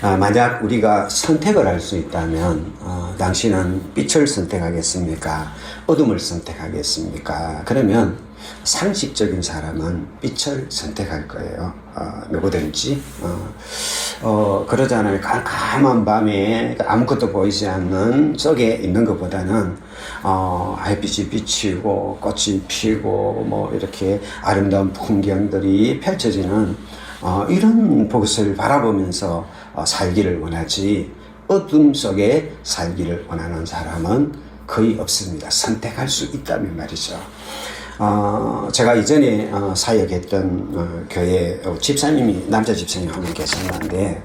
만약 우리가 선택을 할 수 있다면 당신은 빛을 선택하겠습니까? 어둠을 선택하겠습니까? 그러면 상식적인 사람은 빛을 선택할 거예요. 누구든지. 그러잖아요. 깜깜한 밤에 아무것도 보이지 않는 속에 있는 것보다는 햇빛이 비치고 꽃이 피고 뭐 이렇게 아름다운 풍경들이 펼쳐지는 이런 곳을 바라보면서 살기를 원하지, 어둠 속에 살기를 원하는 사람은 거의 없습니다. 선택할 수 있다면 말이죠. 제가 이전에 사역했던 교회 집사님이, 남자 집사님 한 분 계셨는데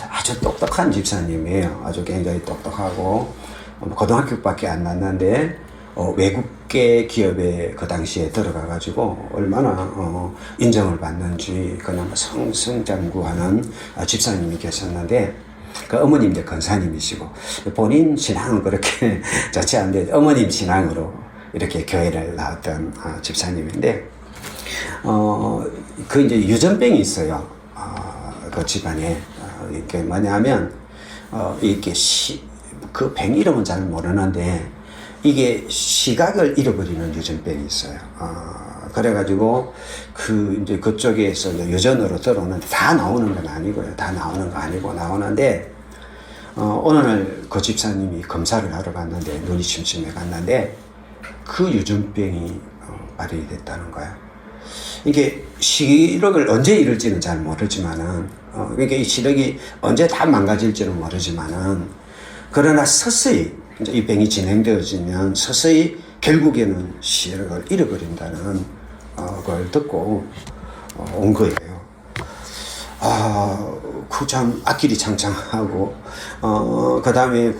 아주 똑똑한 집사님이에요. 아주 굉장히 똑똑하고 고등학교밖에 안 났는데 외국계 기업에 그 당시에 들어가가지고 얼마나 인정을 받는지 그냥 성장구하는 집사님이 계셨는데, 그 어머님도 권사님이시고 본인 신앙은 그렇게 좋지 않은데 어머님 신앙으로 이렇게 교회를 나왔던 집사님인데, 그 이제 유전병이 있어요. 그 집안에. 이게 뭐냐면 이렇게 그 병 이름은 잘 모르는데 이게 시각을 잃어버리는 유전병이 있어요. 그래가지고 이제 그쪽에서 유전으로 들어오는데 다 나오는 건 아니고요. 다 나오는 거 아니고 나오는데, 어느 날 그 집사님이 검사를 하러 갔는데 눈이 침침해 갔는데 그 유전병이 발현이 됐다는 거야. 이게 시력을 언제 잃을지는 잘 모르지만은, 그러니까 이 시력이 언제 다 망가질지는 모르지만은, 그러나 서서히 이제 이 병이 진행되어지면 서서히 결국에는 시력을 잃어버린다는 걸 듣고 온 거예요. 그 참 앞길이 창창하고, 그 다음에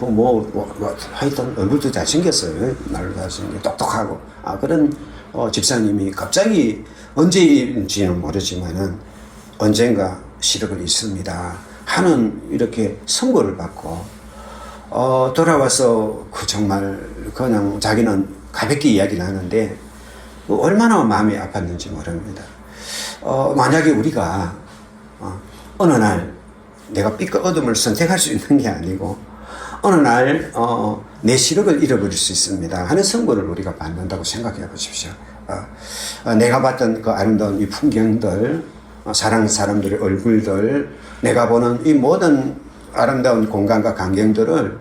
하여튼 얼굴도 잘생겼어요. 날로 잘생겨 똑똑하고. 그런 집사님이 갑자기 언제인지는 모르지만은 언젠가 시력을 잃습니다 하는 이렇게 선고를 받고 돌아와서 정말 그냥 자기는 가볍게 이야기를 하는데 얼마나 마음이 아팠는지 모릅니다. 만약에 우리가 어느 날 내가 빛과 어둠을 선택할 수 있는 게 아니고 어느 날 내 시력을 잃어버릴 수 있습니다 하는 선고를 우리가 받는다고 생각해 보십시오. 내가 봤던 그 아름다운 이 풍경들, 사랑하는 사람들의 얼굴들, 내가 보는 이 모든 아름다운 공간과 광경들을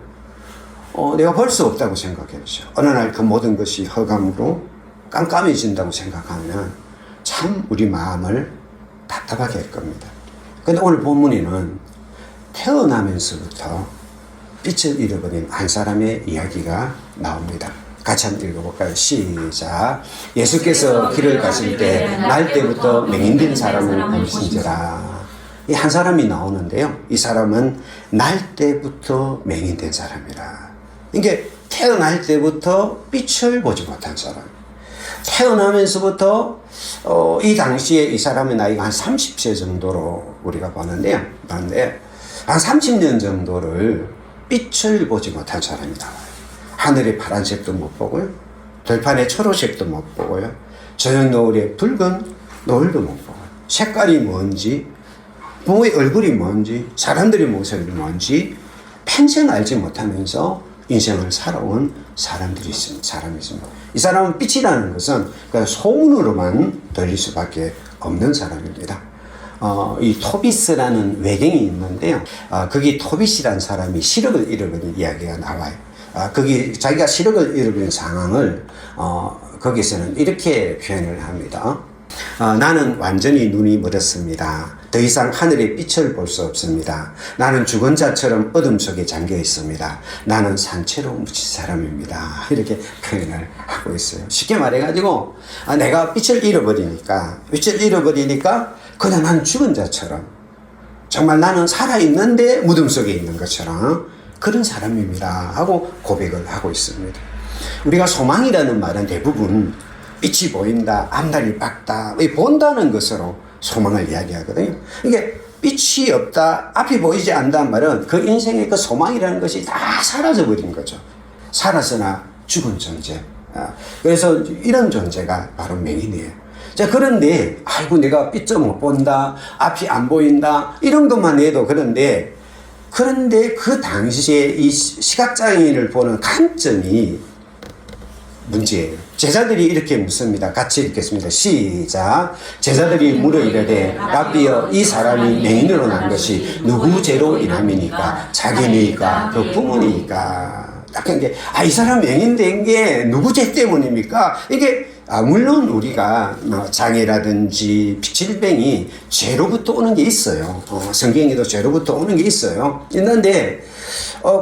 내가 볼 수 없다고 생각해 보십시오. 어느 날 그 모든 것이 흑암으로 깜깜해진다고 생각하면 참 우리 마음을 답답하게 할 겁니다. 근데 오늘 본문에는 태어나면서부터 빛을 잃어버린 한 사람의 이야기가 나옵니다. 같이 한번 읽어볼까요? 시작. 예수께서 길을 가실 때 날 때부터 맹인된 사람을 보신지라. 이 한 사람이 나오는데요. 이 사람은 날 때부터 맹인된 사람이라. 이게 태어날 때부터 빛을 보지 못한 사람. 태어나면서부터 이 당시에 이 사람의 나이가 한 30세 정도로 우리가 보는데요. 그런데 한 30년 정도를 빛을 보지 못한 사람이 나와요. 하늘의 파란색도 못 보고요. 들판의 초록색도 못 보고요. 저녁 노을의 붉은 노을도 못 보고요. 색깔이 뭔지, 부모의 얼굴이 뭔지, 사람들의 모습이 뭔지 평생 알지 못하면서 인생을 살아온 사람이 있습니다. 이 사람은 빛이라는 것은 그냥 소문으로만 들릴 수밖에 없는 사람입니다. 이 토비스라는 외경이 있는데요. 거기 토비스라는 사람이 시력을 잃어버린 이야기가 나와요. 거기 자기가 시력을 잃어버린 상황을 거기서는 이렇게 표현을 합니다. 나는 완전히 눈이 멀었습니다. 더 이상 하늘의 빛을 볼 수 없습니다. 나는 죽은 자처럼 어둠 속에 잠겨 있습니다. 나는 산채로 묻힌 사람입니다. 이렇게 표현을 하고 있어요. 쉽게 말해가지고 내가 빛을 잃어버리니까 그냥 나는 죽은 자처럼, 정말 나는 살아있는데 무덤 속에 있는 것처럼 그런 사람입니다 하고 고백을 하고 있습니다. 우리가 소망이라는 말은 대부분 빛이 보인다, 앞날이 밝다, 본다는 것으로 소망을 이야기하거든요. 이게 빛이 없다, 앞이 보이지 않는다는 말은 그 인생의 그 소망이라는 것이 다 사라져버린 거죠. 살았으나 죽은 존재. 그래서 이런 존재가 바로 맹인이에요. 자, 그런데 아이고 내가 빛도 못 본다, 앞이 안 보인다, 이런 것만 해도 그런데 그런데 그 당시에 이 시각장애인을 보는 관점이 문제예요. 제자들이 이렇게 묻습니다. 같이 읽겠습니다. 시작. 제자들이 물어 이르되 라비여 이 사람이 맹인으로 난 것이 누구 죄로 인함이니까? 자기니까 그 부모니까? 약간 게 이 사람 맹인된 게 누구 죄 때문입니까? 이게 물론 우리가 장애라든지 질병이 죄로부터 오는 게 있어요. 성경에도 죄로부터 오는 게 있어요. 있는데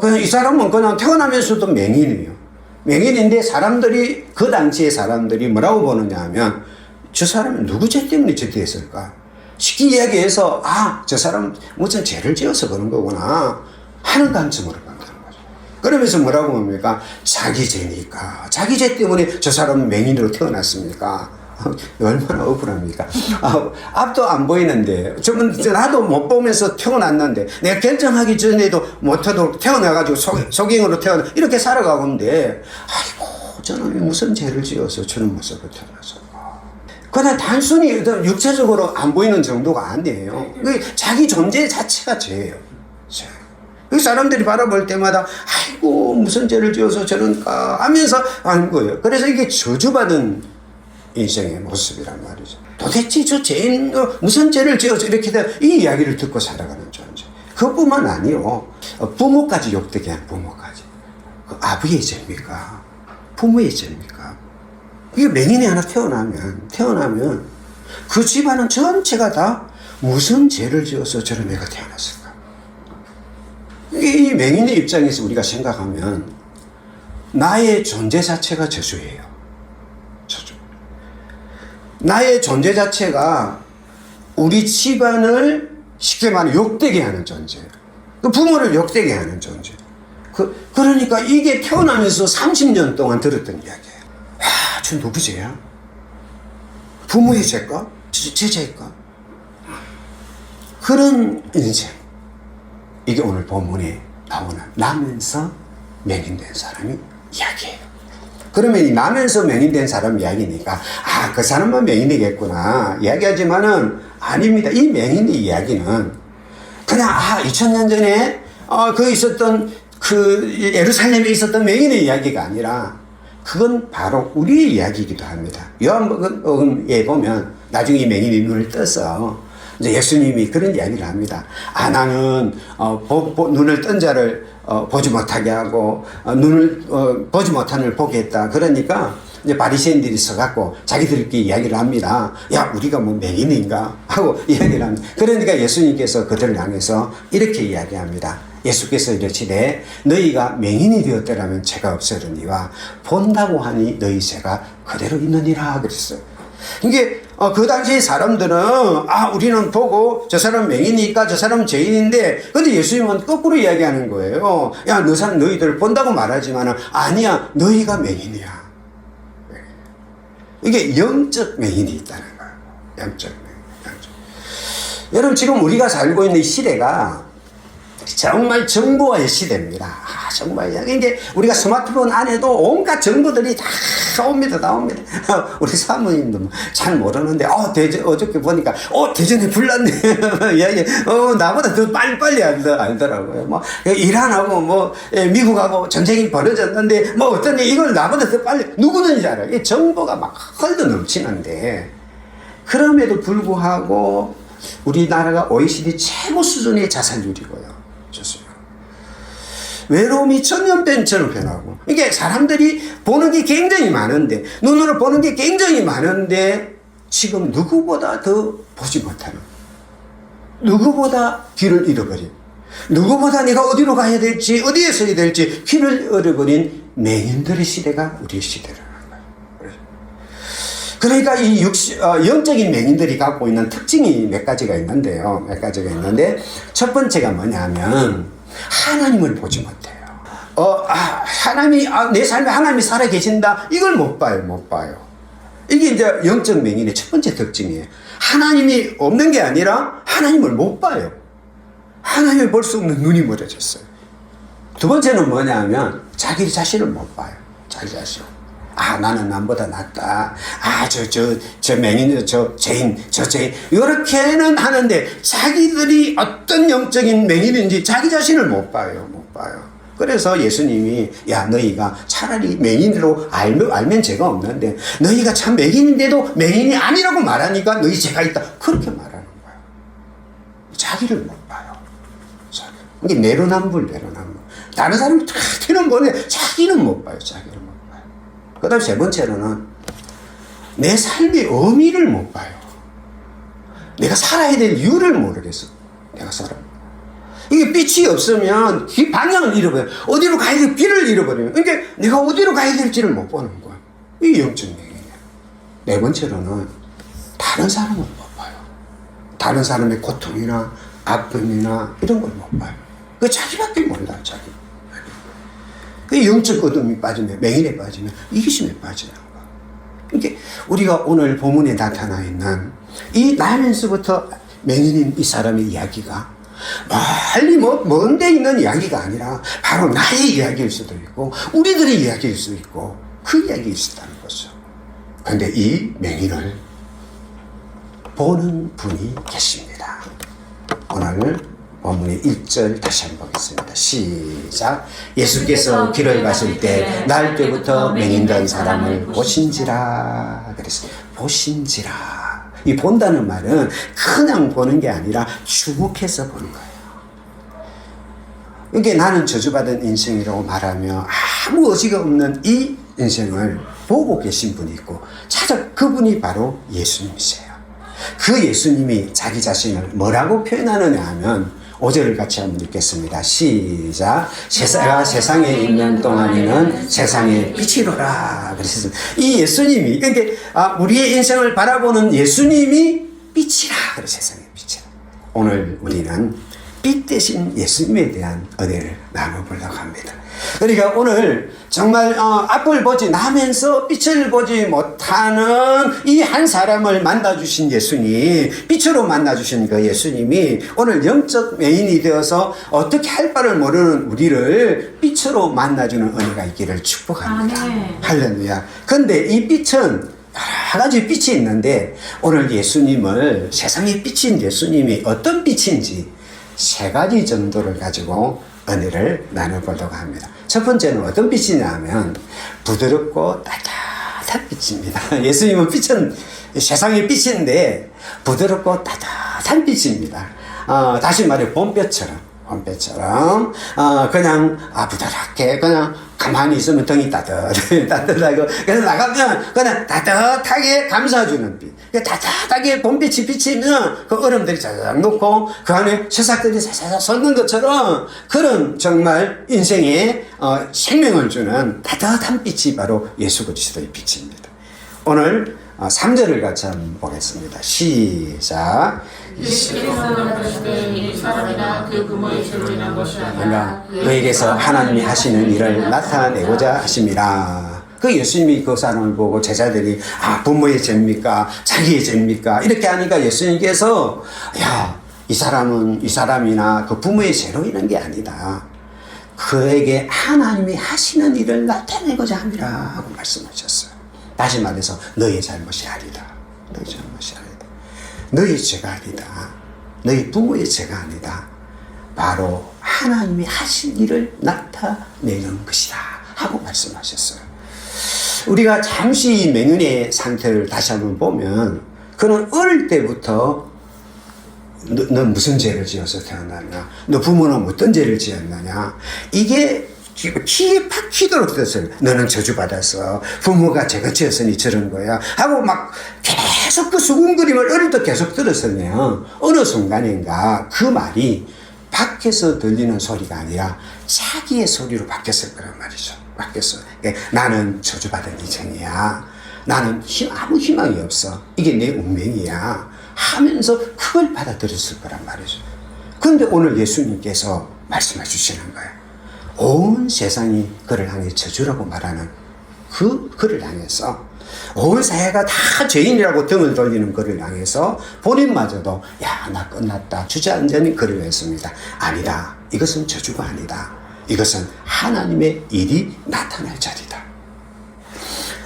그냥 이 사람은 그냥 태어나면서도 맹인이에요. 맹인인데 사람들이 그 당시에 사람들이 뭐라고 보느냐 하면 저 사람은 누구 죄 때문에 저렇게 했을까? 쉽게 이야기해서 저 사람 무슨 죄를 지어서 그런 거구나 하는 관점으로 본다는 거죠. 그러면서 뭐라고 봅니까? 자기 죄니까. 자기 죄 때문에 저 사람은 맹인으로 태어났습니까? 얼마나 억울합니까? 앞도 안 보이는데, 나도 못 보면서 태어났는데, 내가 결정하기 전에도 못하도록 태어나가지고 소경으로 태어나, 이렇게 살아가고 있는데, 아이고, 저는 무슨 죄를 지어서 저런 모습으로 태어났을까? 그냥 단순히 육체적으로 안 보이는 정도가 아니에요. 자기 존재 자체가 죄예요. 그 사람들이 바라볼 때마다, 아이고, 무슨 죄를 지어서 저런가 하면서 하는 거예요. 그래서 이게 저주받은 인생의 모습이란 말이죠. 도대체 저 죄인 무슨 죄를 지어서 이렇게 이 이야기를 듣고 살아가는 존재. 그뿐만 아니요. 부모까지 욕되게 한 부모까지. 아버지의 죄입니까? 부모의 죄입니까? 이게 맹인이 하나 태어나면 그 집안은 전체가 다 무슨 죄를 지어서 저런 애가 태어났을까? 이게 이 맹인의 입장에서 우리가 생각하면 나의 존재 자체가 저주예요. 나의 존재 자체가 우리 집안을 쉽게 말해 욕되게 하는 존재예요. 그 부모를 욕되게 하는 존재. 그러니까 이게 태어나면서 30년 동안 들었던 이야기예요. 저 누구 죄야? 부모의 죄일까? 제 죄일까? 그런 인생. 이게 오늘 본문에 나오는 나면서 맹인된 사람이 이야기예요. 그러면 이 나면서 맹인된 사람 이야기니까 그 사람만 맹인이겠구나 이야기하지만은 아닙니다. 이 맹인의 이야기는 그냥 2000년 전에 그 있었던 그 예루살렘에 있었던 맹인의 이야기가 아니라 그건 바로 우리의 이야기이기도 합니다. 요한복음에 보면 나중에 이 맹인이 눈을 떠서 이제 예수님이 그런 이야기를 합니다. 나는 눈을 뜬 자를 보지 못하게 하고 눈을 보지 못하는 걸 보게 했다. 그러니까 이제 바리새인들이 서갖고 자기들끼리 이야기를 합니다. 야, 우리가 뭐 맹인인가 하고 이야기를 합니다. 그러니까 예수님께서 그들을 향해서 이렇게 이야기합니다. 예수께서 이르시되 너희가 맹인이 되었더라면 죄가 없으려니와 본다고 하니 너희 죄가 그대로 있느니라 그랬어요. 이게 그 당시 사람들은 우리는 보고 저 사람 맹인이니까 저 사람은 죄인인데 근데 예수님은 거꾸로 이야기하는 거예요. 야, 너희들 본다고 말하지만 아니야, 너희가 맹인이야. 이게 영적 맹인이 있다는 거예요. 영적 맹인. 여러분, 지금 우리가 살고 있는 이 시대가 정말 정보화의 시대입니다. 정말 이게 우리가 스마트폰 안에도 온갖 정보들이 다 옵니다. 우리 사모님도 잘 모르는데 어저께 보니까 대전에 불났네. 나보다 더 빨리 알더라고요. 뭐 이란하고 미국하고 전쟁이 벌어졌는데 어떤 이걸 나보다 더 빨리 누구든지 알아요. 이 정보가 막 헐도 넘치는데 그럼에도 불구하고 우리나라가 OECD 최고 수준의 자살률이고요. 좋습니다. 외로움이 천년뱀처럼 변하고 이게 사람들이 보는 게 굉장히 많은데 눈으로 보는 게 굉장히 많은데 지금 누구보다 더 보지 못하는 누구보다 길을 잃어버린 누구보다 내가 어디로 가야 될지 어디에 서야 될지 길을 잃어버린 맹인들의 시대가 우리의 시대라는 거예요. 그러니까 이 영적인 맹인들이 갖고 있는 특징이 몇 가지가 있는데요. 첫 번째가 뭐냐면 하나님을 보지 못해요. 내 삶에 하나님이 살아 계신다. 이걸 못 봐요. 이게 이제 영적 맹인의 첫 번째 특징이에요. 하나님이 없는 게 아니라 하나님을 못 봐요. 하나님을 볼 수 없는 눈이 멀어졌어요. 두 번째는 뭐냐 하면 자기 자신을 못 봐요. 자기 자신. 아, 나는 남보다 낫다. 아, 저 맹인, 저 죄인. 이렇게는 하는데 자기들이 어떤 영적인 맹인인지 자기 자신을 못 봐요. 그래서 예수님이 야, 너희가 차라리 맹인으로 알면 죄가 없는데 너희가 참 맹인인데도 맹인이 아니라고 말하니까 너희 죄가 있다. 그렇게 말하는 거예요. 자기를 못 봐요. 이게 내로남불. 다른 사람이 다 티는 보는데 자기는 못 봐요. 그 다음 세 번째로는 내 삶의 의미를 못 봐요. 내가 살아야 될 이유를 모르겠어. 내가 이게 빛이 없으면 방향을 잃어버려요. 어디로 가야 될 길을 잃어버려요. 그러니까 내가 어디로 가야 될지를 못 보는 거야. 이게 영적 맹인이에요. 네 번째로는 다른 사람을 못 봐요. 다른 사람의 고통이나 아픔이나 이런 걸 못 봐요. 그 자기밖에 몰라요. 자기. 그 영적 어둠이 빠지면, 맹인에 빠지면 이기심에 빠지는 거야. 그러니까 우리가 오늘 본문에 나타나 있는 이 나면서부터 맹인인 이 사람의 이야기가 멀리 먼데 있는 이야기가 아니라 바로 나의 이야기일 수도 있고 우리들의 이야기일 수도 있고 그 이야기일 수도 있다는 거죠. 그런데 이 맹인을 보는 분이 계십니다. 오늘 본문의 1절 다시 한번 보겠습니다. 시작. 예수께서 길을 가실 때 날 때부터 맹인된 사람을 보신지라. 그랬어요. 보신지라. 이 본다는 말은 그냥 보는 게 아니라 주목해서 보는 거예요. 이게 나는 저주받은 인생이라고 말하며 아무 의지가 없는 이 인생을 보고 계신 분이 있고 그분이 바로 예수님이세요. 그 예수님이 자기 자신을 뭐라고 표현하느냐 하면 5절을 같이 한번 읽겠습니다. 시작. 제가 세상에 있는 동안에는 세상의 빛이로라. 그래서 이 예수님이, 그러니까 우리의 인생을 바라보는 예수님이 빛이라. 그래, 세상의 빛이라. 오늘 우리는 빛 대신 예수님에 대한 은혜를 나눠보려고 합니다. 그러니까 오늘 정말 앞을 보지 나면서 빛을 보지 못하는 이 한 사람을 만나주신 예수님, 빛으로 만나주신 그 예수님이 오늘 영적 맹인이 되어서 어떻게 할 바를 모르는 우리를 빛으로 만나주는 은혜가 있기를 축복합니다. 아멘. 할렐루야. 근데 이 빛은 여러 가지 빛이 있는데 오늘 예수님을, 세상의 빛인 예수님이 어떤 빛인지 3가지 정도를 가지고 은혜를 나눠보려고 합니다. 첫 번째는 어떤 빛이냐 하면 부드럽고 따뜻한 빛입니다. 예수님은 빛은 세상의 빛인데 부드럽고 따뜻한 빛입니다. 다시 말해 봄볕처럼 그냥 부드럽게 그냥 가만히 있으면 등이 따뜻하고 그래서 나가면 그냥 따뜻하게 감싸주는 빛. 따뜻하게 봄빛이 비치면 그 얼음들이 자작 녹고 그 안에 새싹들이 사사사 솟는 것처럼 그런 정말 인생에 생명을 주는 따뜻한 빛이 바로 예수 그리스도의 빛입니다. 오늘 3절을 같이 한번 보겠습니다. 시작. 예수께서 가르치되 이 사람이나 그 부모의 죄로 인한 것이 아니라 너에게서 하나님이 하시는 일을 나타내고자 하심이라. 그 예수님이 그 사람을 보고 제자들이 부모의 죄입니까? 자기의 죄입니까? 이렇게 하니까 예수님께서 이 사람이나 그 부모의 죄로 인한 게 아니다. 그에게 하나님이 하시는 일을 나타내고자 합니다 하고 말씀하셨어요. 다시 말해서 너의 잘못이 아니다. 너의 잘못이 아니다. 너의 죄가 아니다. 너희 부모의 죄가 아니다. 바로 하나님이 하신 일을 나타내는 것이다 하고 말씀하셨어요. 우리가 잠시 이 맹인의 상태를 다시 한번 보면 그는 어릴 때부터 너 무슨 죄를 지어서 태어났냐? 너 부모는 어떤 죄를 지었느냐? 이게 귀에 팍 휘도록 들었어요. 너는 저주받았어. 부모가 죄가 지었으니 저런 거야. 하고 막 계속 그 수군거림을 어릴 때 계속 들었으면 어느 순간인가 그 말이 밖에서 들리는 소리가 아니라 자기의 소리로 바뀌었을 거란 말이죠. 바뀌었어. 나는 저주받은 인생이야. 나는 아무 희망이 없어. 이게 내 운명이야. 하면서 그걸 받아들였을 거란 말이죠. 그런데 오늘 예수님께서 말씀해 주시는 거예요. 온 세상이 그를 향해 저주라고 말하는 그를 향해서 온 사회가 다 죄인이라고 등을 돌리는 그를 향해서 본인마저도 나 끝났다 주저앉은 그를 했습니다. 아니다. 이것은 저주가 아니다. 이것은 하나님의 일이 나타날 자리다.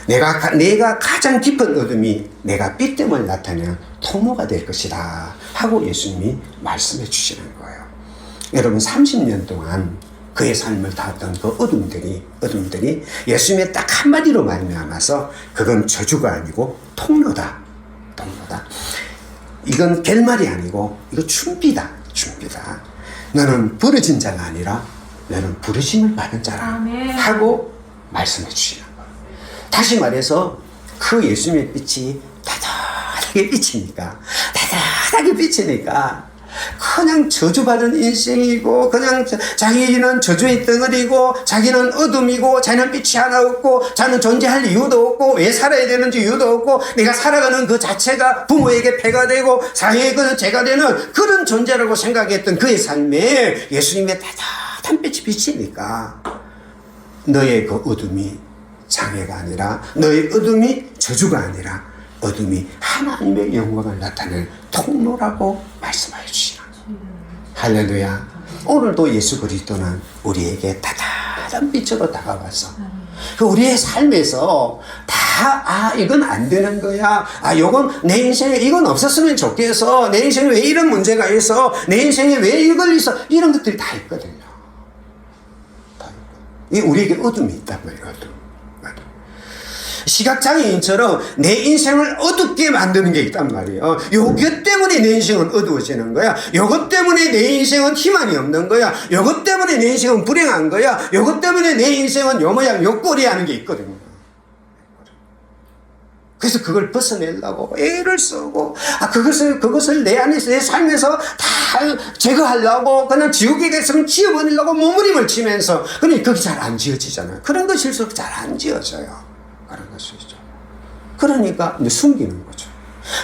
내가 가장 깊은 어둠이 내가 빛됨을 나타내는 통로가 될 것이다 하고 예수님이 말씀해 주시는 거예요. 여러분 30년 동안 그의 삶을 닿았던 그 어둠들이 예수님의 딱 한마디로 말미암아서 그건 저주가 아니고 통로다. 이건 결말이 아니고 이거 준비다. 너는 부르진 자가 아니라 너는 부르심을 받은 자라 하고 말씀해 주시는 거예요. 다시 말해서 그 예수님의 빛이 다다하게 비치니까 그냥 저주받은 인생이고 그냥 자기는 저주의 덩어리고 자기는 어둠이고 자기는 빛이 하나 없고 자는 존재할 이유도 없고 왜 살아야 되는지 이유도 없고 내가 살아가는 그 자체가 부모에게 폐가 되고 사회에게 죄가 되는 그런 존재라고 생각했던 그의 삶에 예수님의 따뜻한 빛이 비치니까 너의 그 어둠이 장애가 아니라 너의 어둠이 저주가 아니라 어둠이 하나님의 영광을 나타낼 통로라고 말씀하여 주시는 거예요. 할렐루야. 오늘도 예수 그리스도는 우리에게 다다른 빛으로 다가와서 우리의 삶에서 이건 안 되는 거야. 요건 내 인생에 이건 없었으면 좋겠어. 내 인생에 왜 이런 문제가 있어. 내 인생에 왜 이걸 있어. 이런 것들이 다 있거든요. 우리에게 어둠이 있단 말이에요. 시각장애인처럼 내 인생을 어둡게 만드는 게 있단 말이에요. 요것 때문에 내 인생은 어두워지는 거야. 요것 때문에 내 인생은 희망이 없는 거야. 요것 때문에 내 인생은 불행한 거야. 요것 때문에 내 인생은 요 모양 요 꼴이 하는 게 있거든요. 그래서 그걸 벗어내려고 애를 쓰고 그것을 내 안에서 내 삶에서 다 제거하려고 그냥 지우개 됐으면 지워버리려고 몸부림을 치면서 그러니까 그게 잘 안 지어지잖아요. 그런 것일수록 잘 안 지어져요. 그런 것이죠. 그러니까 숨기는 거죠.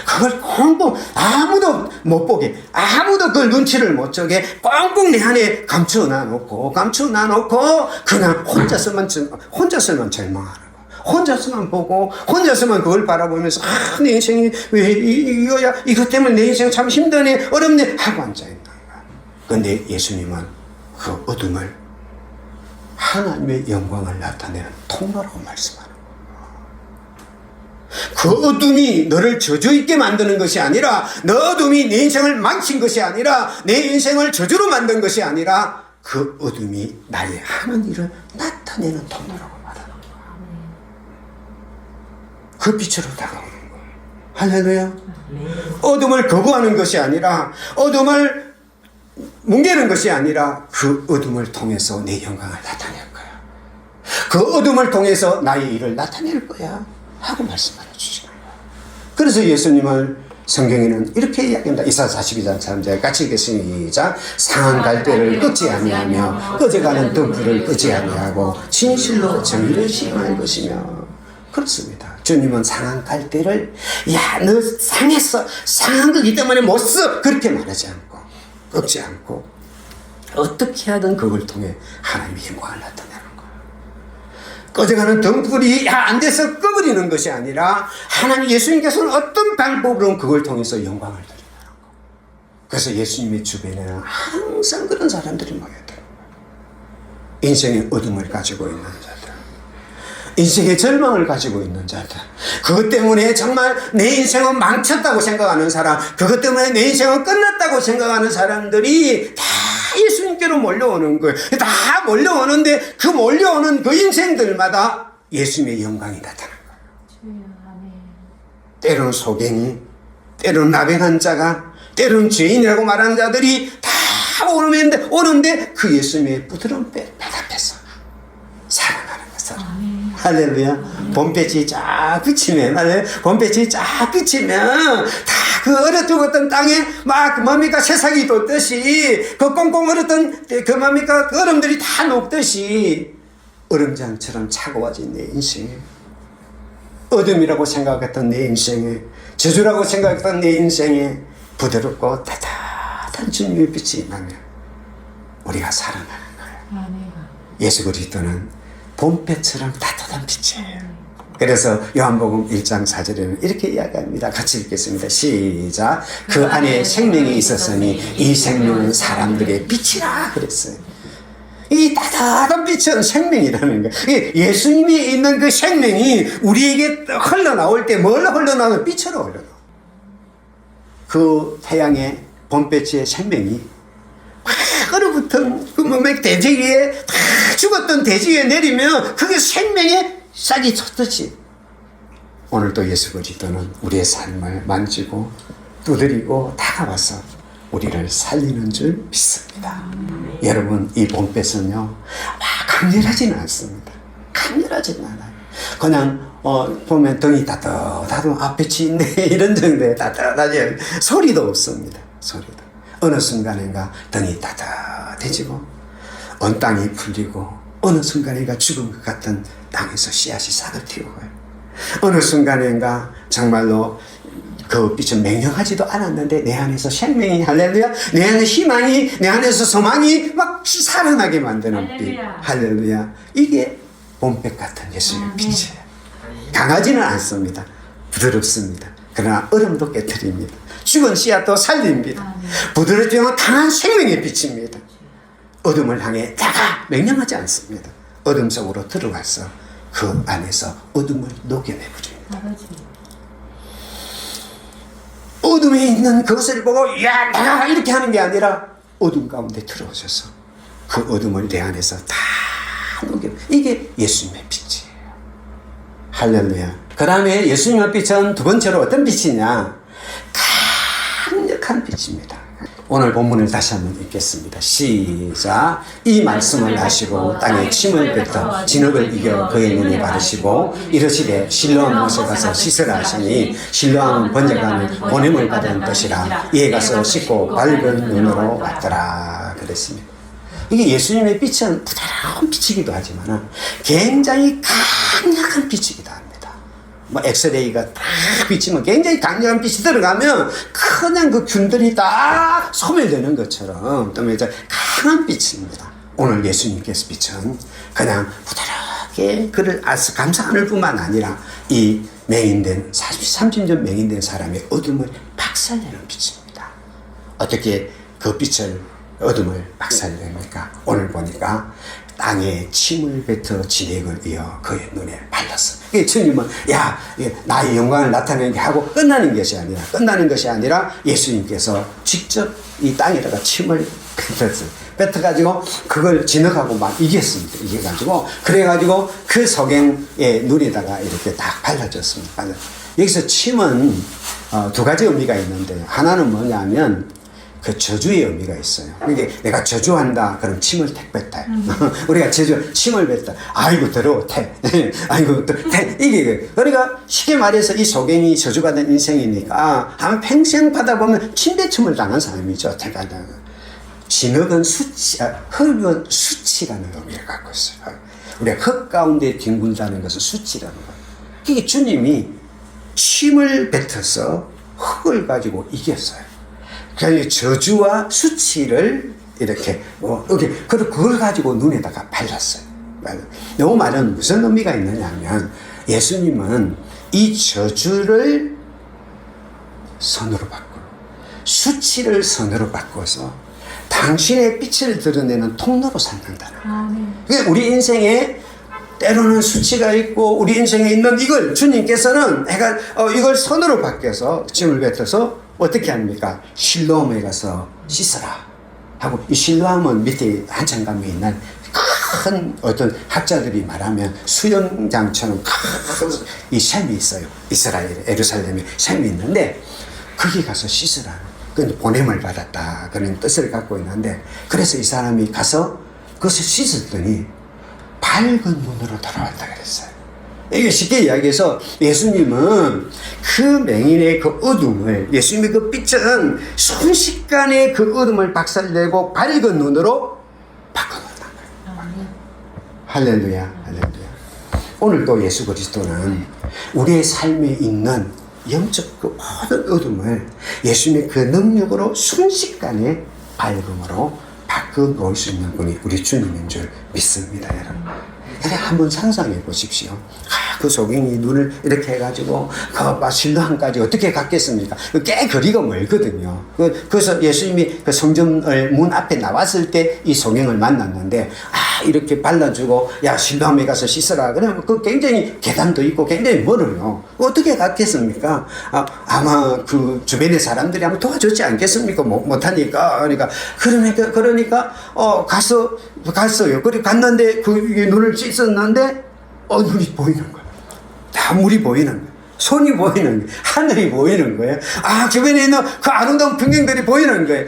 그걸 꽁꽁 아무도 못 보게 아무도 그걸 눈치를 못 채게 꽁꽁 내 안에 감춰놔놓고 그냥 혼자서만 절망하는 거예요. 혼자서만 보고 혼자서만 그걸 바라보면서 내 인생이 왜 이거야 이것 때문에 내 인생 참 힘드네 어렵네 하고 앉아있는 거야. 그런데 예수님은 그 어둠을 하나님의 영광을 나타내는 통로라고 말씀하는 거예요. 그 어둠이 너를 저주 있게 만드는 것이 아니라 너 어둠이 내 인생을 망친 것이 아니라 내 인생을 저주로 만든 것이 아니라 그 어둠이 나의 하는 일을 나타내는 통로라고 말하는 거야. 그 빛으로 다가오는 거야. 할렐루야. 어둠을 거부하는 것이 아니라 어둠을 뭉개는 것이 아니라 그 어둠을 통해서 내 영광을 나타낼 거야. 그 어둠을 통해서 나의 일을 나타낼 거야 하고 말씀하여 주시는 거예요. 그래서 예수님을 성경에는 이렇게 이야기합니다. 이사야 42장 3절 같이 읽겠습니다. 상한 갈대를 끄지 아니하며 꺼져가는 등불을 끄지 아니하고 진실로 정의를 시행할 것이며 그렇습니다. 주님은 상한 갈대를 너 상했어 상한 거기 때문에 못 써 그렇게 말하지 않고 끄지 않고 어떻게 하든 그걸 통해 하나님의 영광을 나타내는 거예요. 꺼져가는 등불이 안 돼서 꺼버리는 것이 아니라 하나님 예수님께서는 어떤 방법으로 그걸 통해서 영광을 드린다는 거예요. 그래서 예수님의 주변에는 항상 그런 사람들이 모여들어요. 인생의 어둠을 가지고 있는 자들, 인생의 절망을 가지고 있는 자들, 그것 때문에 정말 내 인생은 망쳤다고 생각하는 사람, 그것 때문에 내 인생은 끝났다고 생각하는 사람들이 다 예수님께로 몰려오는 거예요. 다 몰려오는데 그 몰려오는 그 인생들마다 예수님의 영광이 나타나는 거예요. 때로는 소경이, 때로는 나병한 자가, 때로는 죄인이라고 말하는 자들이 다 오는데 그 예수님의 부드러운 뼈 앞에서 살아나는 것을. 할렐루야. 봄볕이 쫙 비치면, 봄볕이 쫙 비치면, 다 그 얼어 죽었던 땅에 막, 새싹이 돋듯이, 그 꽁꽁 얼었던, 그 얼음들이 다 녹듯이, 얼음장처럼 차가워진 내 인생에, 어둠이라고 생각했던 내 인생에, 저주라고 생각했던 내 인생에, 부드럽고 따뜻한 주님의 빛이 임하면, 우리가 살아나는 거예요. 예수 그리스도는 봄볕처럼 따뜻한 빛이에요. 그래서 요한복음 1장 4절에는 이렇게 이야기합니다. 같이 읽겠습니다. 시작. 그 안에 생명이 있었으니 이 생명은 사람들의 빛이라 그랬어요. 이 따뜻한 빛은 생명이라는 거예요. 이게 예수님이 있는 그 생명이 우리에게 흘러나올 때 뭘로 흘러나오면 빛으로 흘러나와요. 그 태양의 봄빛의 생명이 얼어붙은 그 몸의 대지 위에 다 죽었던 대지 위에 내리면 그게 생명의 싹이 쳤듯이 오늘도 예수 그리스도는 우리의 삶을 만지고 두드리고 다가와서 우리를 살리는 줄 믿습니다. 여러분, 이 봄볕은요 강렬하지는 않습니다. 강렬하지는 않아요. 그냥 보면 등이 따뜻하고 앞빛이 있네 이런 정도의 따뜻하지 소리도 없습니다. 소리도. 어느 순간인가 등이 따뜻해지고 언 땅이 풀리고 어느 순간인가 죽은 것 같은 땅에서 씨앗이 싹을 틔우고요. 어느 순간인가 정말로 그 빛은 맹렬하지도 않았는데 내 안에서 생명이 할렐루야, 내 안에 희망이, 내 안에서 소망이 막 살아나게 만드는 빛, 할렐루야. 이게 봄볕 같은 예수의 빛이에요. 강하지는 않습니다. 부드럽습니다. 그러나 얼음도 깨트립니다. 죽은 씨앗도 살립니다. 부드럽지만 강한 생명의 빛입니다. 어둠을 향해 다가 맹렬하지 않습니다. 어둠 속으로 들어가서 그 안에서 어둠을 녹여내버립니다. 어둠에 있는 그것을 보고 야 내가 이렇게 하는 게 아니라 어둠 가운데 들어오셔서 그 어둠을 내 안에서 다 녹여. 이게 예수님의 빛이에요. 할렐루야. 그 다음에 예수님의 빛은 두 번째로 어떤 빛이냐, 강력한 빛입니다. 오늘 본문을 다시 한번 읽겠습니다. 시작. 이 말씀을 하시고 땅에 침을 뱉어 진흙을 이겨 그의 눈에 바르시고 이르시되 실로암 못에 가서 씻으라 하시니 실로암은 번역하는 보냄을 받은 뜻이라 이에 가서 씻고 밝은 눈으로 왔더라 그랬습니다. 이게 예수님의 빛은 부드러운 빛이기도 하지만 굉장히 강력한 빛이기도 합니다. 뭐 엑스레이가 딱 비치면 굉장히 강력한 빛이 들어가면 그냥 그 균들이 딱 소멸되는 것처럼 또 이제 강한 빛입니다. 오늘 예수님께서 빛은 그냥 부드럽게 그를 감싸 안을 뿐만 아니라 이 맹인된 30년 맹인된 사람의 어둠을 박살내는 빛입니다. 어떻게 그 빛을 어둠을 박살냅니까? 오늘 보니까 땅에 침을 뱉어 진액을 이어 그의 눈에 발랐어. 주님은 야 나의 영광을 나타내는 게 하고 끝나는 것이 아니라 예수님께서 직접 이 땅에다가 침을 뱉었어요. 뱉어가지고 그걸 진흙하고 막 이겼습니다. 이겨가지고 그래가지고 그 석행의 눈에다가 이렇게 딱 발라줬습니다. 여기서 침은 두 가지 의미가 있는데 하나는 뭐냐면 그 저주의 의미가 있어요. 그러니까 내가 저주한다. 그럼 침을 택 뱉어요. 우리가 침을 뱉다. 아이고 더러워 택. 아이고 택. 이게 그러니까 쉽게 말해서 이 소갱이 저주받은 인생이니까 한 평생 받아보면 침뱉음을 당한 사람이죠. 택하다. 진흙은 흙은 수치라는 의미를 갖고 있어요. 우리가 흙 가운데 뒹군다는 것은 수치라는 거예요. 이게 주님이 침을 뱉어서 흙을 가지고 이겼어요. 그러니까 저주와 수치를 이렇게 그걸 가지고 눈에다가 발랐어요. 이 말은 무슨 의미가 있느냐 하면 예수님은 이 저주를 선으로 바꾸고 수치를 선으로 바꿔서 당신의 빛을 드러내는 통로로 삼는다는 거예요. 우리 인생에 때로는 수치가 있고 우리 인생에 있는 이걸 주님께서는 이걸 선으로 바뀌어서 침을 뱉어서 어떻게 합니까? 실로암에 가서 씻어라 하고, 이 실로암은 밑에 한참 가면 있는 큰 어떤 학자들이 말하면 수영장처럼 큰 이 샘이 있어요. 이스라엘 예루살렘에 샘이 있는데 거기 가서 씻으라. 그런데 보냄을 받았다 그런 뜻을 갖고 있는데, 그래서 이 사람이 가서 그것을 씻었더니 밝은 눈으로 돌아왔다 그랬어요. 이게 쉽게 이야기해서 예수님은 그 맹인의 그 어둠을, 예수님의 그 빛은 순식간에 그 어둠을 박살내고 밝은 눈으로 바꿔놓는다. 할렐루야, 할렐루야. 오늘도 예수 그리스도는 우리의 삶에 있는 영적 그 모든 어둠을 예수님의 그 능력으로 순식간에 밝음으로 바꿔 그 놓을 수 있는 분이 우리 주님인 줄 믿습니다, 여러분. 그래, 한번 상상해 보십시오. 그 소경이 눈을 이렇게 해가지고 그 실로암까지 어떻게 갔겠습니까? 꽤 거리가 멀거든요. 그래서 예수님이 그 성전을 문 앞에 나왔을 때 이 소경을 만났는데, 이렇게 발라주고, 야, 실로암에 가서 씻어라. 그러면 그 굉장히 계단도 있고 굉장히 멀어요. 어떻게 갔겠습니까? 아마 그 주변의 사람들이 아마 도와줬지 않겠습니까? 못하니까. 그러니까, 갔어요. 그리고 갔는데, 눈을 씻었는데, 눈이 보이는 거예요. 다 물이 보이는 거예요. 손이 보이는 거예요. 하늘이 보이는 거예요. 주변에 있는 그 아름다운 풍경들이 보이는 거예요.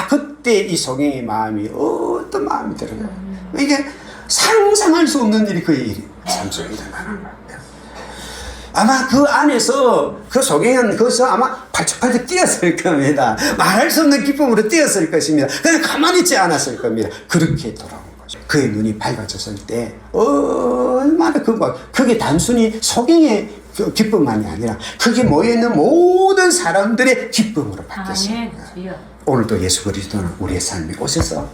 그때 이 소경의 마음이 어떤 마음이 들어요. 이게 상상할 수 없는 일이 그 일이 삶 속에 일어나는 거예요. 아마 그 안에서 그 소경은 거기서 아마 팔짝팔짝 뛰었을 겁니다. 말할 수 없는 기쁨으로 뛰었을 것입니다. 그냥 가만히 있지 않았을 겁니다. 그렇게 돌아온 거죠. 그의 눈이 밝아졌을 때 얼마나 그게 단순히 소경의 그 기쁨만이 아니라 그게 모여있는 모든 사람들의 기쁨으로 바뀌었습니다. 오늘도 예수 그리스도는 우리의 삶에 오셔서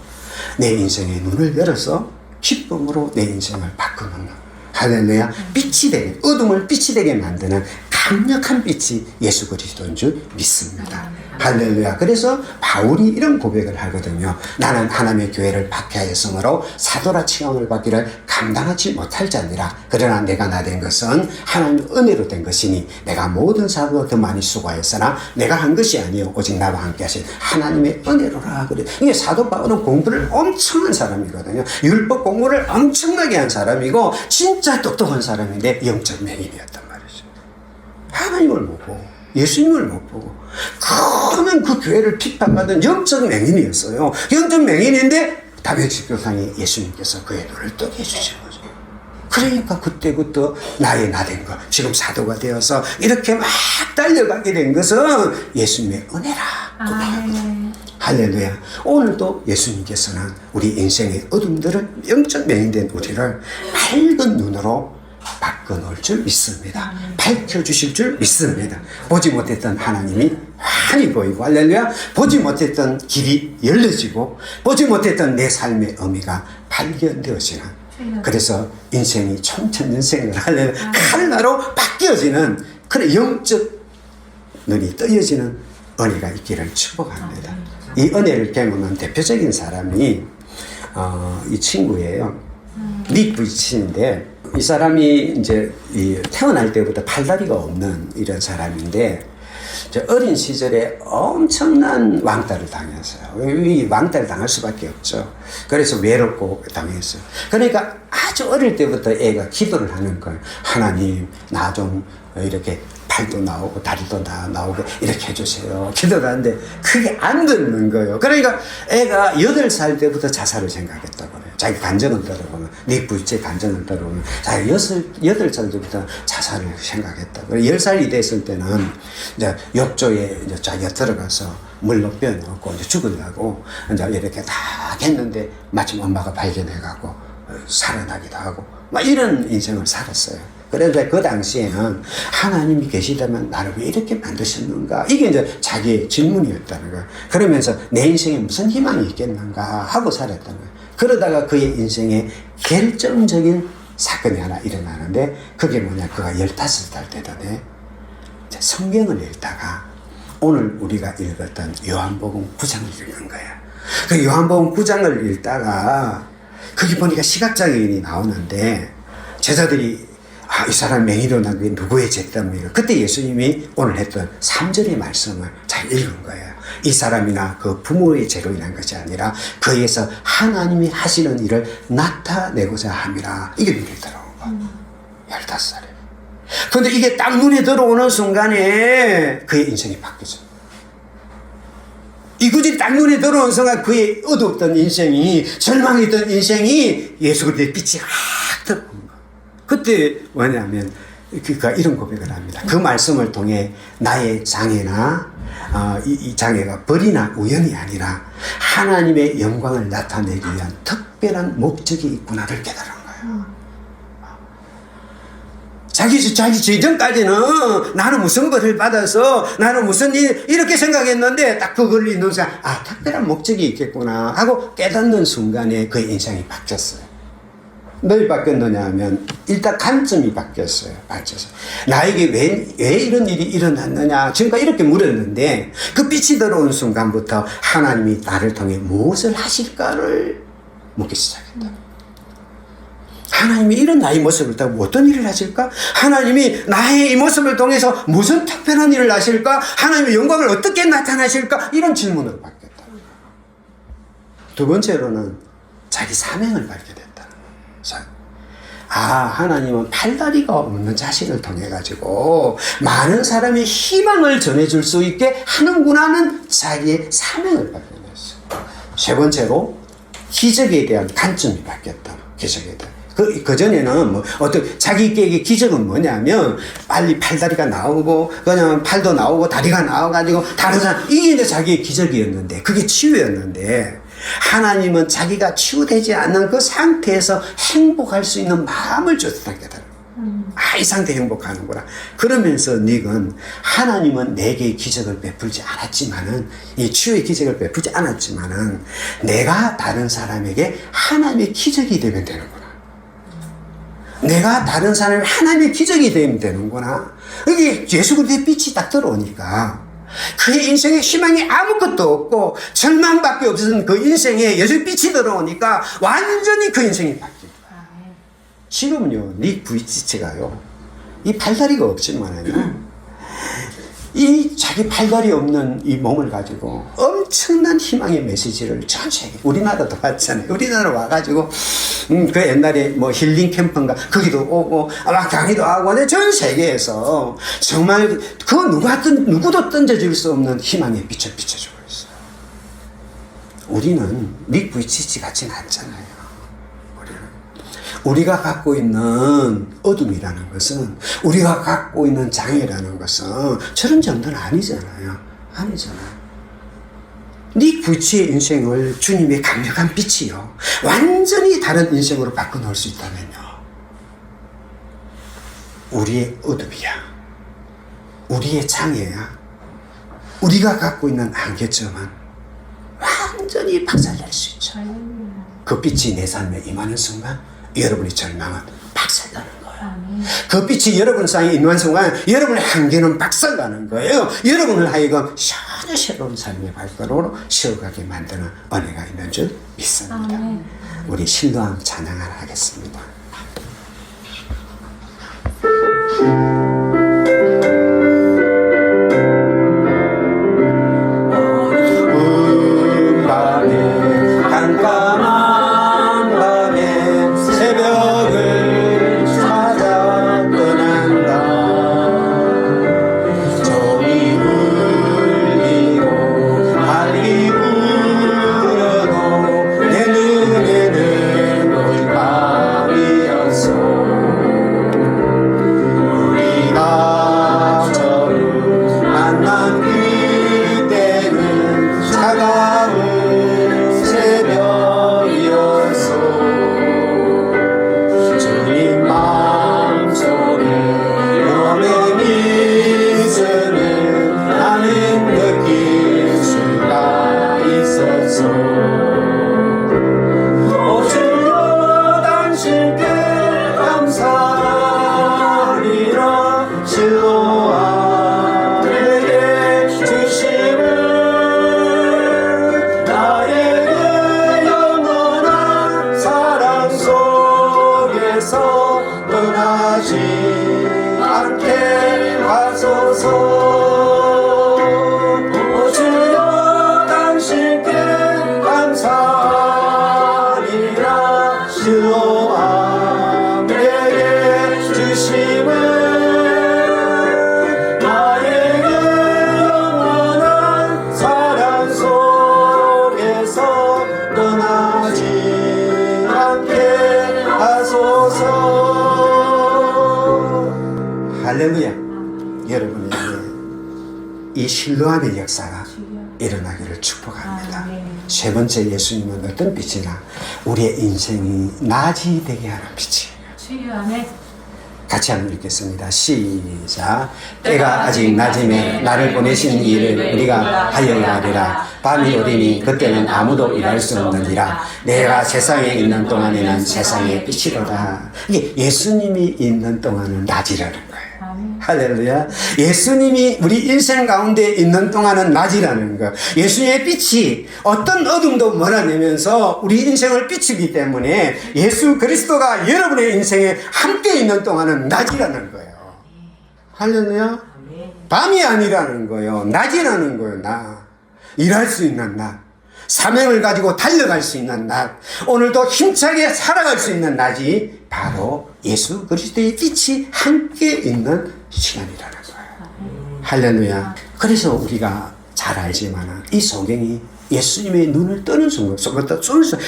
내 인생의 눈을 열어서 기쁨으로 내 인생을 바꾸는, 할렐루야, 빛이 되게, 어둠을 빛이 되게 만드는 강력한 빛이 예수 그리스도인 줄 믿습니다. 할렐루야. 그래서 바울이 이런 고백을 하거든요. 나는 하나님의 교회를 박해하였으므로 사도라 칭함을 받기를 감당하지 못할 자니라. 그러나 내가 나된 것은 하나님의 은혜로 된 것이니 내가 모든 사도보다 더 많이 수고하였으나 내가 한 것이 아니요 오직 나와 함께 하신 하나님의 은혜로라. 그래. 이게 사도 바울은 공부를 엄청난 사람이거든요. 율법 공부를 엄청나게 한 사람이고 진짜 똑똑한 사람인데 영적 맹인이었단 말이죠. 하나님을 못 보고 예수님을 못 보고 그러면 그 교회를 핍박하던 영적 맹인이었어요. 영적 맹인인데 다메섹 교상에 예수님께서 그의 눈을 뜨게 해주신 거죠. 그러니까 그때부터 나의 나된 것, 지금 사도가 되어서 이렇게 막 달려가게 된 것은 예수님의 은혜라 고백하거든요. 할렐루야. 오늘도 예수님께서는 우리 인생의 어둠들을 영적 맹인된 우리를 밝은 눈으로 바꿔놓을 줄 믿습니다. 밝혀주실 줄 믿습니다. 보지 못했던 하나님이 환히 보이고, 할렐루야, 보지 못했던 길이 열려지고 보지 못했던 내 삶의 의미가 발견되어지는, 그래서 인생이 천천연생을 할렐루야 칼라로 바뀌어지는 그런 영적 눈이 뜨여지는 은혜가 있기를 축복합니다. 이 은혜를 경험한 대표적인 사람이 이 친구예요. 닉 부이친인데, 이 사람이 이제 태어날 때부터 팔다리가 없는 이런 사람인데, 어린 시절에 엄청난 왕따를 당했어요. 이 왕따를 당할 수밖에 없죠. 그래서 외롭고 당했어요. 그러니까 아주 어릴 때부터 애가 기도를 하는 거예요. 하나님, 나 좀 이렇게 팔도 나오고 다리도 다 나오고 이렇게 해주세요. 기도를 하는데 그게 안 듣는 거예요. 그러니까 애가 8살 때부터 자살을 생각했다고 그래요. 자기 간증을 들어보면, 네 부채 간증을 들어보면 자기 8살 때부터 자살을 생각했다고. 10살이 됐을 때는 이제 욕조에 이제 자기가 들어가서 물로 빼놓고 이제 죽으려고 이제 이렇게 다 했는데 마침 엄마가 발견해가고 살아나기도 하고 막 이런 인생을 살았어요. 그런데 그 당시에는 하나님이 계시다면 나를 왜 이렇게 만드셨는가? 이게 이제 자기의 질문이었다는 거예요. 그러면서 내 인생에 무슨 희망이 있겠는가 하고 살았다는 거예요. 그러다가 그의 인생에 결정적인 사건이 하나 일어나는데, 그게 뭐냐, 그가 15살 되더니 성경을 읽다가 오늘 우리가 읽었던 요한복음 9장을 읽은 거야. 그 요한복음 9장을 읽다가 거기 보니까 시각장애인이 나오는데, 제자들이 이 사람 맹인으로 난 게 누구의 죄입니까? 그때 예수님이 오늘 했던 3절의 말씀을 잘 읽은 거예요. 이 사람이나 그 부모의 죄로 인한 것이 아니라 그에서 하나님이 하시는 일을 나타내고자 함이라. 이게 눈에 들어온 거예요. 15살에. 그런데 이게 딱 눈에 들어오는 순간에 그의 인생이 바뀌어져. 이 구절이 딱 눈에 들어온 순간 그의 어두웠던 인생이, 절망했던 인생이 예수 그리스도의 빛이 확 들어온 거예요. 그때 뭐냐면 그가 이런 고백을 합니다. 그 말씀을 통해 나의 장애나 이 장애가 벌이나 우연이 아니라 하나님의 영광을 나타내기 위한 특별한 목적이 있구나를 깨달은 거예요. 자기 전까지는 나는 무슨 벌을 받아서 나는 무슨 일 이렇게 생각했는데 딱 그걸 읽는 순간 특별한 목적이 있겠구나 하고 깨닫는 순간에 그 인생이 바뀌었어요. 뭘 바뀌었느냐 하면 일단 관점이 바뀌었어요. 나에게 왜 이런 일이 일어났느냐 지금까지 이렇게 물었는데 그 빛이 들어온 순간부터 하나님이 나를 통해 무엇을 하실까를 묻기 시작했다. 하나님이 이런 나의 모습을 타고 어떤 일을 하실까? 하나님이 나의 이 모습을 통해서 무슨 특별한 일을 하실까? 하나님의 영광을 어떻게 나타나실까? 이런 질문으로 바뀌었다. 두 번째로는 자기 사명을 밝게 됐다. 하나님은 팔다리가 없는 자신을 통해 가지고 많은 사람의 희망을 전해줄 수 있게 하는구나는 자기의 사명을 발견했어. 세 번째로 기적에 대한 관점이 바뀌었다. 기적에 대한. 그전에는 자기에게 기적은 뭐냐면 빨리 팔다리가 나오고 그냥 팔도 나오고 다리가 나와가지고 다른 사람 이게 이제 자기의 기적이었는데 그게 치유였는데 하나님은 자기가 치유되지 않는 그 상태에서 행복할 수 있는 마음을 줬다는 게 이 상태 행복하는구나. 그러면서 하나님은 내게 기적을 베풀지 않았지만은 이 치유의 기적을 베풀지 않았지만은 내가 다른 사람에게 하나님의 기적이 되면 되는구나. 내가 다른 사람이 하나님의 기적이 되면 되는구나. 이게 예수 그리스도의 빛이 딱 들어오니까 그의 인생에 희망이 아무것도 없고 절망밖에 없었던 그 인생에 예수의 빛이 들어오니까 완전히 그 인생이 바뀌어요. 지금은요, 닉 부이치치가요, 이 팔다리가 없지만요, 이 자기 팔다리 없는 이 몸을 가지고 엄청난 희망의 메시지를 전 세계, 우리나라도 왔잖아요. 우리나라 와가지고, 그 옛날에 힐링 캠프인가, 거기도 오고, 막 강의도 하고, 전 세계에서 정말 누구도 던져줄 수 없는 희망의 빛을 비춰주고 있어요. 우리는 닉 부이치치 같지는 않잖아요. 우리가 갖고 있는 어둠이라는 것은, 우리가 갖고 있는 장애라는 것은 저런 정도는 아니잖아요. 네 구치의 인생을 주님의 강력한 빛이요, 완전히 다른 인생으로 바꿔놓을 수 있다면요, 우리의 어둠이야, 우리의 장애야, 우리가 갖고 있는 한계점은 완전히 박살날 수 있죠. 그 빛이 내 삶에 임하는 순간 여러분의 절망은 박살나는 거예요. 그 빛이 여러분 사이에 임한 순간 여러분의 한계는 박살나는 거예요. 여러분을 하여금 전혀 새로운 삶의 발걸음으로 세워가게 만드는 은혜가 있는 줄 믿습니다. 우리 신도함 찬양을 하겠습니다. 할렐루야. 여러분에게 이 실로암의 역사가 일어나기를 축복합니다. 세 번째, 예수님은 어떤 빛이나 우리의 인생이 낮이 되게 하는 빛이에요. 같이 한번 읽겠습니다. 시작. 때가 아직 낮음에 나를 보내신 일을 우리가 하여야 하리라. 밤이 오리니 그때는 아무도 일할 수 없느니라. 내가 세상에 있는 동안에는 세상의 빛이로다. 이게 예수님이 있는 동안은 낮이라는 거예요. 할렐루야. 예수님이 우리 인생 가운데 있는 동안은 낮이라는 거. 예수님의 빛이 어떤 어둠도 몰아내면서 우리 인생을 비추기 때문에 예수 그리스도가 여러분의 인생에 함께 있는 동안은 낮이라는 거예요. 할렐루야. 밤이 아니라는 거예요. 낮이라는 거예요. 낮. 일할 수 있는 낮. 사명을 가지고 달려갈 수 있는 낮. 오늘도 힘차게 살아갈 수 있는 낮이 바로 예수 그리스도의 빛이 함께 있는 시간이라는 거예요. 할렐루야. 그래서 우리가 잘 알지만 이 소경이 예수님의 눈을 뜨는 순간,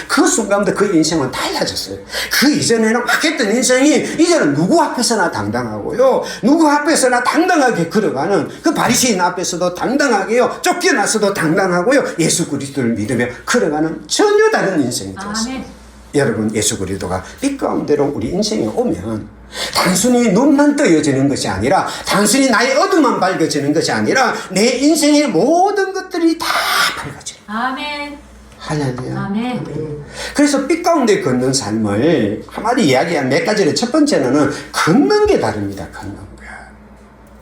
그 순간부터 그 인생은 달라졌어요. 그 이전에는 막 했던 인생이 이제는 누구 앞에서나 당당하고요. 누구 앞에서나 당당하게 걸어가는 그 바리새인 앞에서도 당당하게요. 쫓겨나서도 당당하고요. 예수 그리스도를 믿으며 걸어가는 전혀 다른 인생이 되었어요. 여러분, 예수 그리스도가 빛 가운데로 우리 인생에 오면 단순히 눈만 떠여지는 것이 아니라, 단순히 나의 어둠만 밝아지는 것이 아니라 내 인생의 모든 것들이 다 밝아져요. 아멘. 할렐루야. 아멘. 그래서 빛 가운데 걷는 삶을 한마디 이야기한 몇 가지를, 첫 번째는 걷는 게 다릅니다. 걷는 거야.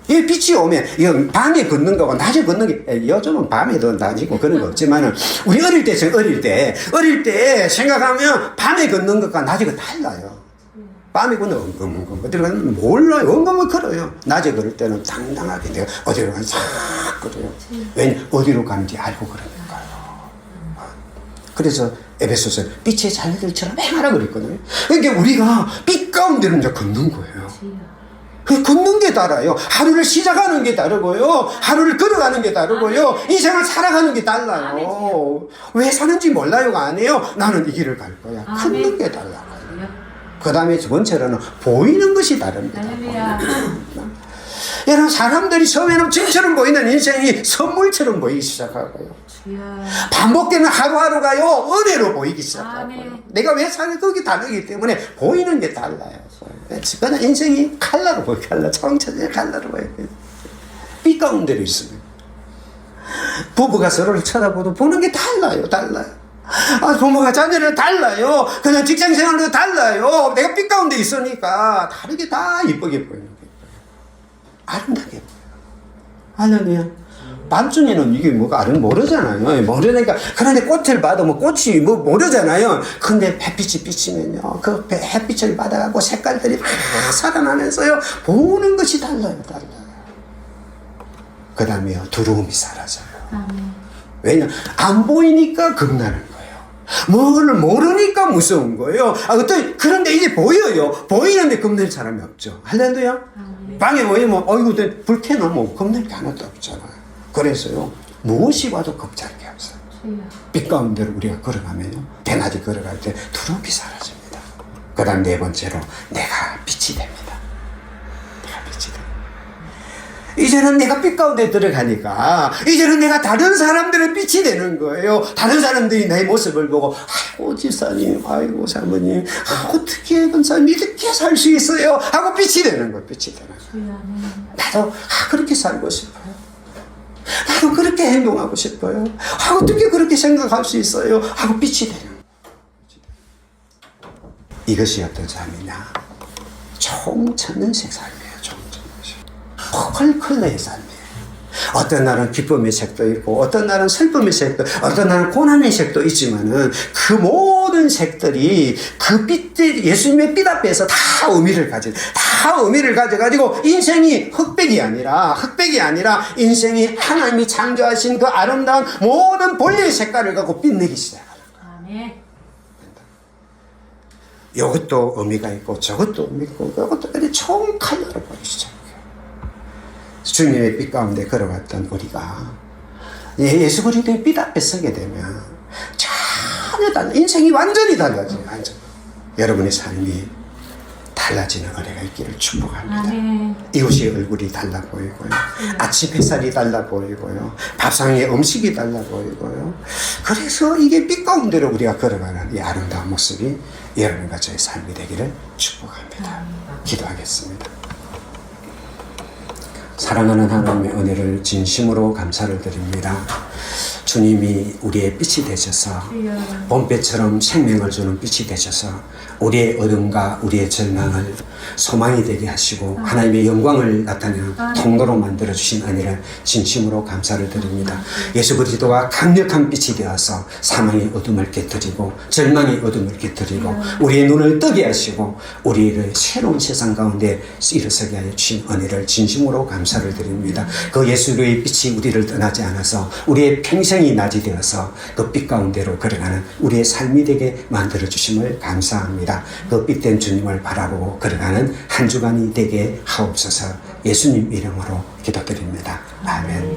이 빛이 오면, 이건 밤에 걷는 거고 낮에 걷는 게, 요즘은 밤에도 낮이고 그런 거 없지만은, 우리 어릴 때 생각하면 밤에 걷는 것과 낮에 거 달라요. 밤에 걷는 엉금엉금, 어디로 가면 몰라요. 엉금을 걸어요. 낮에 걸을 때는 당당하게 내가 어디로 가는지 싹 걸어요. 왜냐, 어디로 가는지 알고 그러니까요. 그래서 에베소서 빛의 자녀들처럼 행하라 그랬거든요. 그러니까 우리가 빛 가운데로 이제 걷는 거예요. 그 걷는 게 다르요. 하루를 시작하는 게 다르고요. 하루를 걸어가는 게 다르고요. 인생을 살아가는 게 달라요. 왜 사는지 몰라요가 아니에요. 나는 이 길을 갈 거야. 걷는 게 달라요. 그 다음에 두 번째로는 보이는 것이 다릅니다. 여러분, 사람들이 처음에는 짐처럼 보이는 인생이 선물처럼 보이기 시작하고요. 반복되는 하루하루가요, 은혜로 보이기 시작하고요. 내가 왜 사는 거기 다르기 때문에 보이는 게 달라요. 그냥 인생이 칼라로 보여요. 칼라. 청천의 칼라로 보여요. 빛 가운데로 있습니다. 부부가 서로를 쳐다보도 보는 게 달라요. 부모가 자녀를 달라요. 그냥 직장 생활도 달라요. 내가 빛 가운데 있으니까 다르게 다 이쁘게 보이는 거예요. 아름답게 보여요. 할렐루야. 밤중에는 이게 뭐가 모르잖아요. 모르니까. 그런데 꽃을 봐도 꽃이 모르잖아요. 근데 햇빛이 비치면요, 그 햇빛을 받아가고 색깔들이 막 살아나면서요, 보는 것이 달라요. 그 다음에요, 두려움이 사라져요. 왜냐, 안 보이니까 겁나는 거예요. 뭘 모르니까 무서운 거예요. 그런데 이제 보여요. 보이는데 겁낼 사람이 없죠. 할렐루야. 방에 모이면, 어이구, 불 켜놓으면 겁낼 게 하나도 없잖아요. 그래서요, 무엇이 와도 겁잘 게 없어요. 빛 가운데로 우리가 걸어가면요, 대낮에 걸어갈 때 두려움이 사라집니다. 그 다음 네 번째로, 내가 빛이 됩니다. 이제는 내가 빛 가운데 들어가니까, 이제는 내가 다른 사람들의 빛이 되는 거예요. 다른 사람들이 내 모습을 보고, 아이고, 집사님, 아이고, 사모님, 어떻게 권사님 이렇게 살 수 있어요? 하고 빛이 되는 거예요. 나도, 그렇게 살고 싶어요. 나도 그렇게 행동하고 싶어요. 어떻게 그렇게 생각할 수 있어요? 하고 빛이 되는 거예요. 이것이 어떤 삶이냐? 총천연식 삶이에요. 컬컬러의 삶이에요. 어떤 날은 기쁨의 색도 있고, 어떤 날은 슬픔의 색도, 어떤 날은 고난의 색도 있지만은, 그 모든 색들이 그 빛들, 예수님의 빛 앞에서 다 의미를 가져가지고, 인생이 흑백이 아니라, 인생이 하나님이 창조하신 그 아름다운 모든 본래의 색깔을 갖고 빛내기 시작하는 거예요. 이것도 의미가 있고, 저것도 의미가 있고, 이것도 총 컬러를 보기 시작해요. 주님의 빛 가운데 걸어갔던 우리가 예수 그리스도의 빛 앞에 서게 되면 전혀 달라, 인생이 완전히 달라져요. 여러분의 삶이 다 달라지는 은혜가 있기를 축복합니다. 아멘. 이웃의 얼굴이 달라 보이고요. 아침 햇살이 달라 보이고요. 밥상의 음식이 달라 보이고요. 그래서 이게 빛 가운데로 우리가 걸어가는 이 아름다운 모습이 여러분과 저의 삶이 되기를 축복합니다. 기도하겠습니다. 사랑하는 하나님의 은혜를 진심으로 감사를 드립니다. 주님이 우리의 빛이 되셔서 봄볕처럼 생명을 주는 빛이 되셔서 우리의 어둠과 우리의 절망을 소망이 되게 하시고 하나님의 영광을 나타내는 통로로 만들어주신 은혜를 진심으로 감사를 드립니다. 예수 그리스도가 강력한 빛이 되어서 사망의 어둠을 깨뜨리고 절망의 어둠을 깨뜨리고 우리의 눈을 뜨게 하시고 우리를 새로운 세상 가운데 일어서게 하여 주신 은혜를 진심으로 감사를 드립니다. 그 예수의 빛이 우리를 떠나지 않아서 우리의 평생이 낮이 되어서 그 빛 가운데로 걸어가는 우리의 삶이 되게 만들어주심을 감사합니다. 그 빛된 주님을 바라보고 걸어가는 한 주간이 되게 하옵소서. 예수님 이름으로 기도드립니다. 아멘.